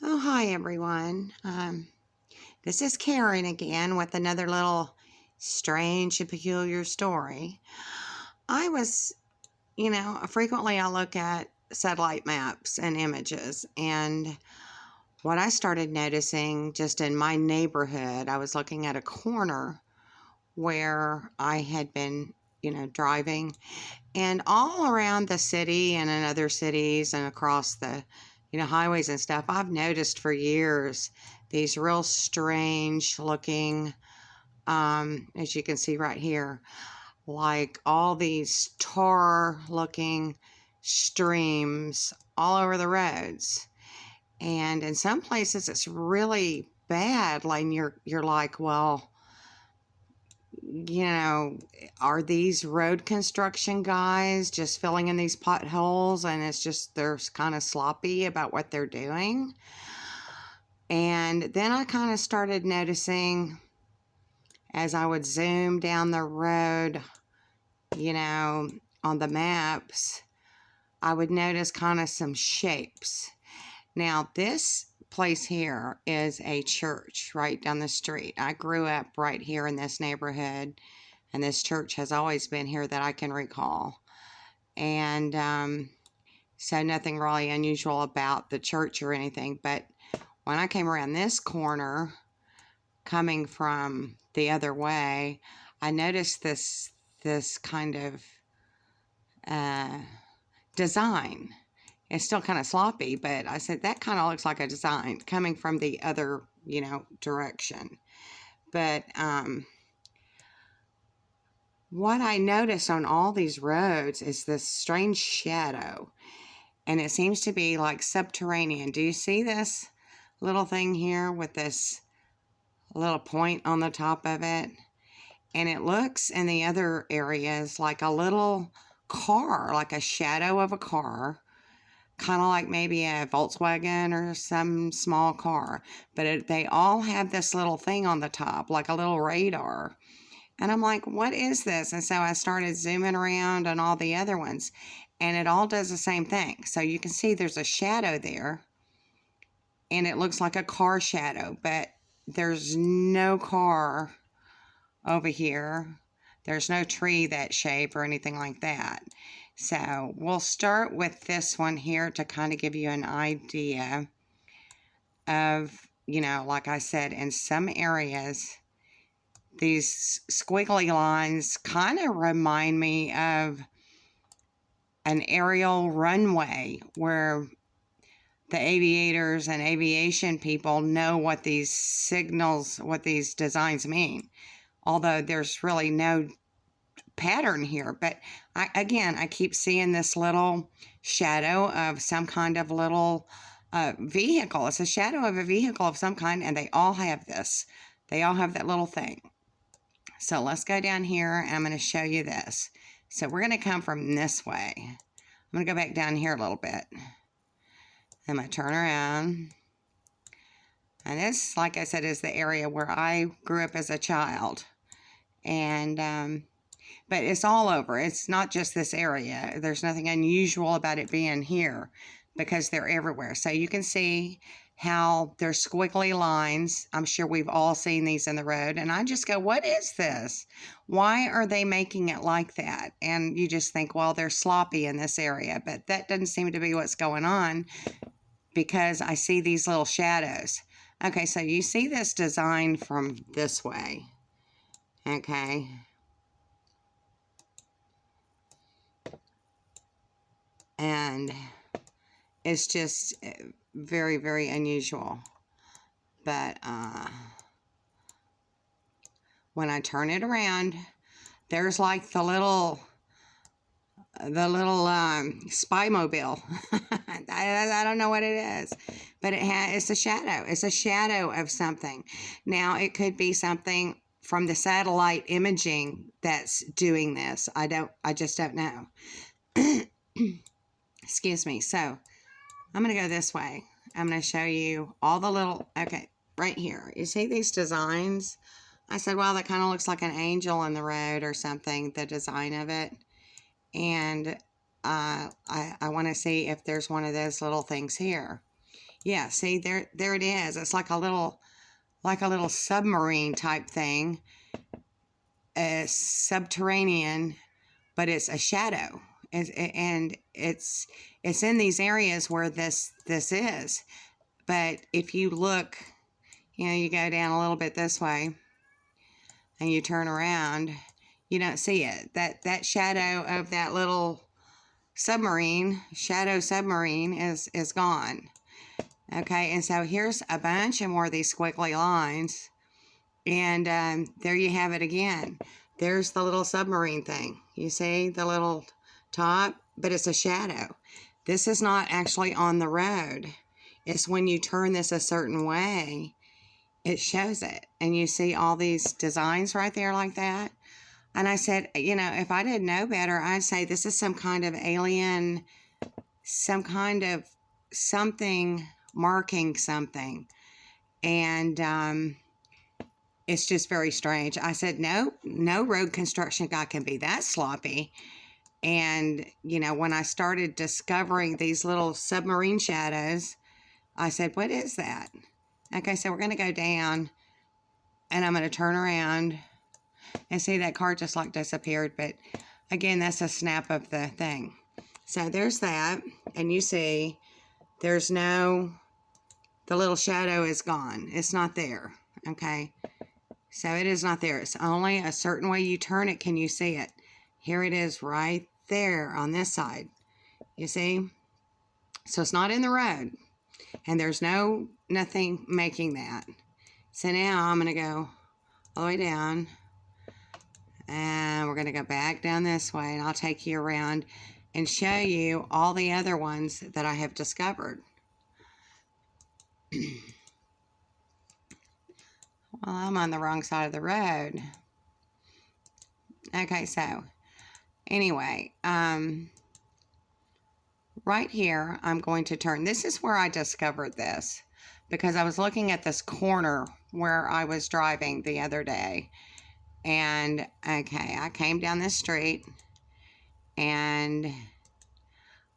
Oh, hi everyone. This is Karen again with another little strange and peculiar story. I was, frequently I look at satellite maps and images, and what I started noticing just in my neighborhood, I was looking at a corner where I had been, driving, and all around the city and in other cities and across the, highways and stuff, I've noticed for years these real strange looking, as you can see right here, like all these tar looking streams all over the roads. And in some places it's really bad. Like you're like, well, you know, are these road construction guys just filling in these potholes and it's just they're kind of sloppy about what they're doing? And then I kind of started noticing as I would zoom down the road, on the maps, I would notice kind of some shapes. Now, this place here is a church right down the street. I grew up right here in this neighborhood, and this church has always been here that I can recall. And so nothing really unusual about the church or anything. But when I came around this corner, coming from the other way, I noticed this kind of design. It's still kind of sloppy, but I said that kind of looks like a design coming from the other, direction. But what I noticed on all these roads is this strange shadow, and it seems to be like subterranean. Do you see this little thing here with this little point on the top of it? And it looks in the other areas like a little car, like a shadow of a car, kind of like maybe a Volkswagen or some small car. But they all have this little thing on the top, like a little radar. And I'm like, what is this? And so I started zooming around on all the other ones, and it all does the same thing. So you can see there's a shadow there, and it looks like a car shadow, but there's no car over here. There's no tree that shape or anything like that. So we'll start with this one here to kind of give you an idea of, like I said, in some areas, these squiggly lines kind of remind me of an aerial runway where the aviators and aviation people know what these signals, what these designs mean. Although there's really no pattern here, but I keep seeing this little shadow of some kind of little vehicle. It's a shadow of a vehicle of some kind, and they all have this. They all have that little thing. So let's go down here, and I'm going to show you this. So we're going to come from this way. I'm going to go back down here a little bit. I'm going to turn around. And this, like I said, is the area where I grew up as a child. And, but it's all over. It's not just this area. There's nothing unusual about it being here because they're everywhere. So you can see how there's squiggly lines. I'm sure we've all seen these in the road. And I just go, what is this? Why are they making it like that? And you just think, well, they're sloppy in this area. But that doesn't seem to be what's going on because I see these little shadows. Okay, so you see this design from this way. Okay. And it's just very, very unusual. But when I turn it around, there's like the little spy mobile. I don't know what it is, but it's a shadow. It's a shadow of something. Now it could be something from the satellite imaging that's doing this. I just don't know. Excuse me. So I'm going to go this way. I'm going to show you all the little, okay, right here. You see these designs? I said, well, that kind of looks like an angel in the road or something, the design of it. And I want to see if there's one of those little things here. Yeah, see, there it is. It's like a little submarine type thing, subterranean, but it's a shadow. And it's in these areas where this is. But if you look, you go down a little bit this way and you turn around, you don't see it. That shadow of that little shadow submarine is gone. Okay, and so here's a bunch of more of these squiggly lines. And there you have it again. There's the little submarine thing. You see the little top, but it's a shadow. This is not actually on the road. It's when you turn this a certain way, it shows it. And you see all these designs right there like that. And I said, if I didn't know better, I'd say this is some kind of alien, some kind of something marking something. And it's just very strange. I said, no road construction guy can be that sloppy. And, when I started discovering these little submarine shadows, I said, what is that? Okay, so we're going to go down, and I'm going to turn around and see that car just like disappeared. But again, that's a snap of the thing. So there's that. And you see there's the little shadow is gone. It's not there. Okay. So it is not there. It's only a certain way you turn it can you see it. Here it is right there on this side. You see? So it's not in the road. And there's nothing making that. So now I'm going to go all the way down. And we're going to go back down this way. And I'll take you around and show you all the other ones that I have discovered. Well, I'm on the wrong side of the road. Okay, so anyway, right here, I'm going to turn. This is where I discovered this because I was looking at this corner where I was driving the other day. And, okay, I came down this street and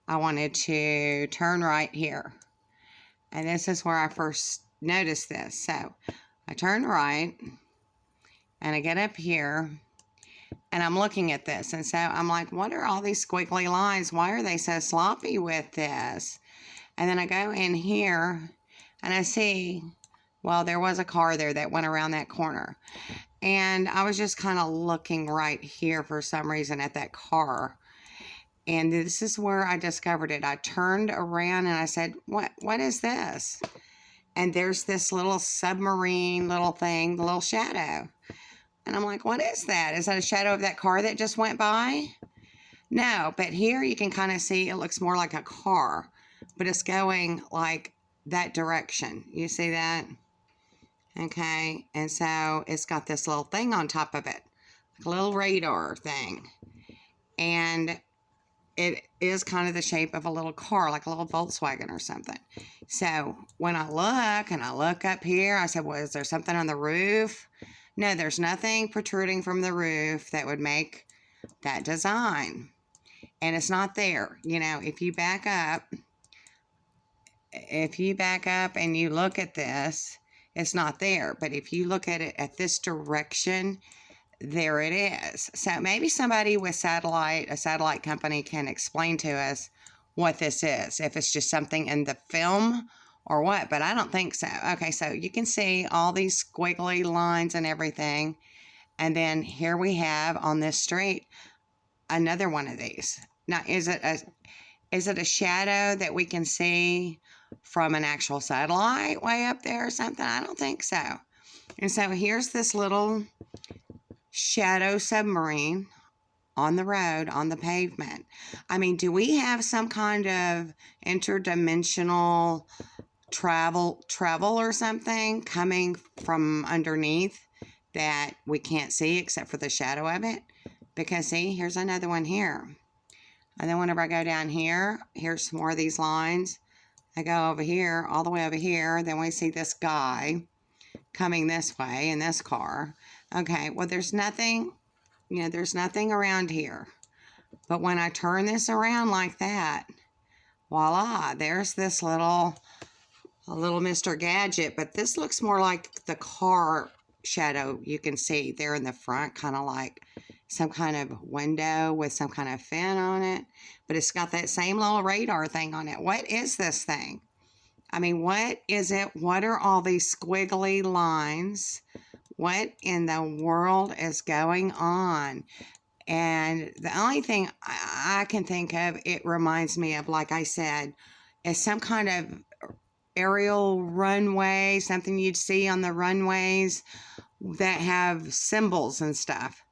I wanted to turn right here. And this is where I first noticed this. So I turn right and I get up here and I'm looking at this. And so I'm like, what are all these squiggly lines? Why are they so sloppy with this? And then I go in here and I see, well, there was a car there that went around that corner. And I was just kind of looking right here for some reason at that car. And this is where I discovered it. I turned around and I said, what is this? And there's this little submarine little thing, the little shadow. And I'm like, what is that? Is that a shadow of that car that just went by? No, but here you can kind of see it looks more like a car, but it's going like that direction. You see that? Okay, and so it's got this little thing on top of it, like a little radar thing. And it is kind of the shape of a little car, like a little Volkswagen or something. So when I look up here, I said, well, is there something on the roof? No, there's nothing protruding from the roof that would make that design. And it's not there. If you back up and you look at this, it's not there. But if you look at it at this direction, there it is. So maybe somebody with a satellite company can explain to us what this is, if it's just something in the film or what, but I don't think so. Okay, so you can see all these squiggly lines and everything. And then here we have on this street, another one of these. Now, is it a shadow that we can see from an actual satellite way up there or something? I don't think so. And so here's this little shadow submarine on the road, on the pavement. I mean, do we have some kind of interdimensional travel or something coming from underneath that we can't see except for the shadow of it? Because see, here's another one here. And then whenever I go down here, here's more of these lines. I go over here, all the way over here. Then we see this guy coming this way in this car. Okay, well, there's nothing, there's nothing around here. But when I turn this around like that, voila, there's this little a little Mr. Gadget, but this looks more like the car shadow you can see there in the front, kind of like some kind of window with some kind of fin on it, but it's got that same little radar thing on it. What is this thing? I mean, what is it? What are all these squiggly lines? What in the world is going on? And the only thing I can think of, it reminds me of, like I said, is some kind of aerial runway, something you'd see on the runways that have symbols and stuff.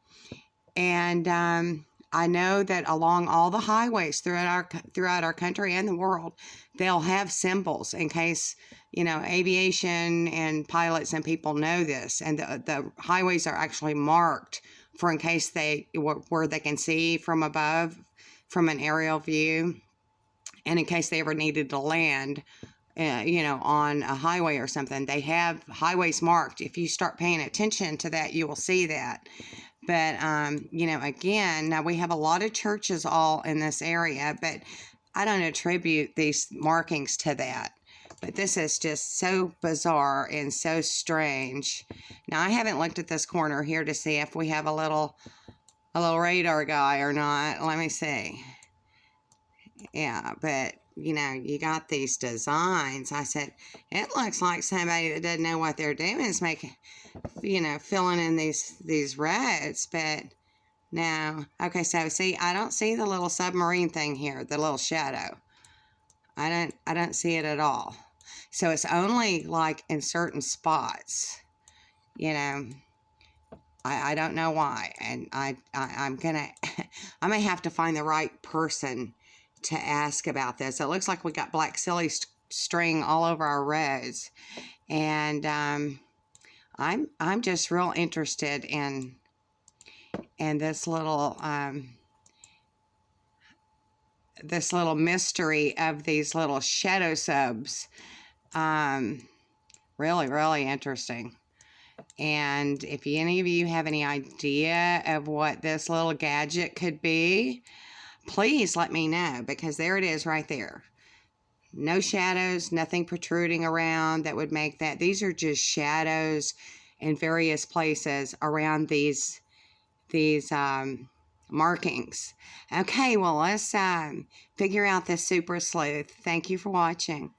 And I know that along all the highways throughout our country and the world, they'll have symbols in case, you know, aviation and pilots and people know this. And the highways are actually marked for in case where they can see from above, from an aerial view, and in case they ever needed to land, you know, on a highway or something. They have highways marked. If you start paying attention to that, you will see that. But, you know, again, now we have a lot of churches all in this area, but I don't attribute these markings to that. But this is just so bizarre and so strange. Now, I haven't looked at this corner here to see if we have a little radar guy or not. Let me see. Yeah, but, you know, you got these designs. I said, it looks like somebody that doesn't know what they're doing is making, you know, filling in these roads, but no. Okay, so see, I don't see the little submarine thing here, the little shadow. I don't see it at all. So it's only like in certain spots, you know. I don't know why, and I'm gonna I may have to find the right person to ask about this. It looks like we got black silly string all over our roads, and I'm just real interested in this little mystery of these little shadow subs. Really interesting. And if any of you have any idea of what this little gadget could be, please let me know, because there it is right there. No shadows, nothing protruding around that would make that. These are just shadows in various places around these markings. Okay, well, let's figure out this super sleuth. Thank you for watching.